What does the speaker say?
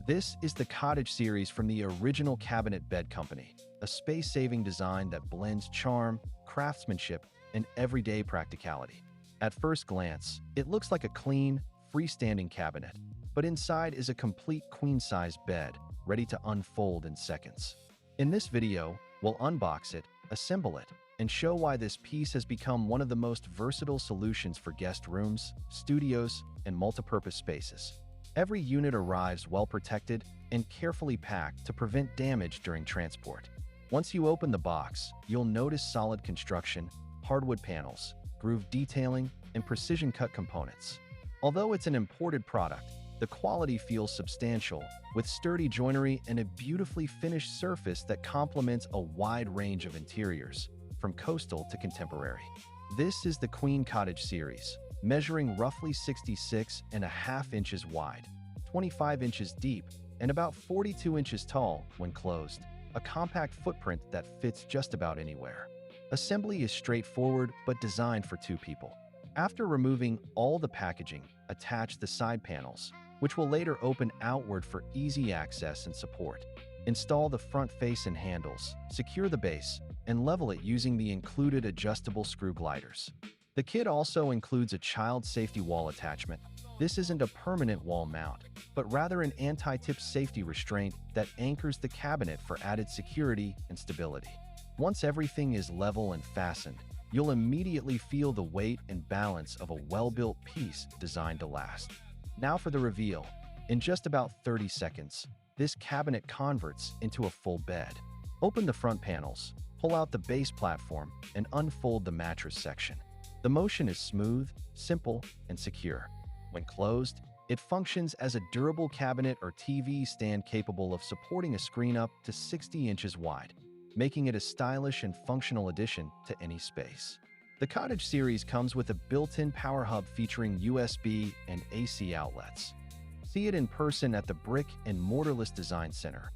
This is the Cottage series from the original Cabinet Bed Company, a space-saving design that blends charm, craftsmanship, and everyday practicality. At first glance, it looks like a clean, freestanding cabinet, but inside is a complete queen-size bed, ready to unfold in seconds. In this video, we'll unbox it, assemble it, and show why this piece has become one of the most versatile solutions for guest rooms, studios, and multipurpose spaces. Every unit arrives well protected and carefully packed to prevent damage during transport. Once you open the box, you'll notice solid construction, hardwood panels, groove detailing, and precision-cut components. Although it's an imported product, the quality feels substantial, with sturdy joinery and a beautifully finished surface that complements a wide range of interiors, from coastal to contemporary. This is the Queen Cottage series, measuring roughly 66.5 inches wide, 25 inches deep, and about 42 inches tall when closed, a compact footprint that fits just about anywhere. Assembly is straightforward but designed for two people. After removing all the packaging, attach the side panels, which will later open outward for easy access and support. Install the front face and handles, secure the base, and level it using the included adjustable screw gliders. The kit also includes a child safety wall attachment. This isn't a permanent wall mount, but rather an anti-tip safety restraint that anchors the cabinet for added security and stability. Once everything is level and fastened, you'll immediately feel the weight and balance of a well-built piece designed to last. Now for the reveal. In just about 30 seconds, this cabinet converts into a full bed. Open the front panels, pull out the base platform, and unfold the mattress section. The motion is smooth, simple, and secure. When closed, it functions as a durable cabinet or TV stand capable of supporting a screen up to 60 inches wide, making it a stylish and functional addition to any space. The Cottage series comes with a built-in power hub featuring USB and AC outlets. See it in person at the Brick and Mortarless Design Center,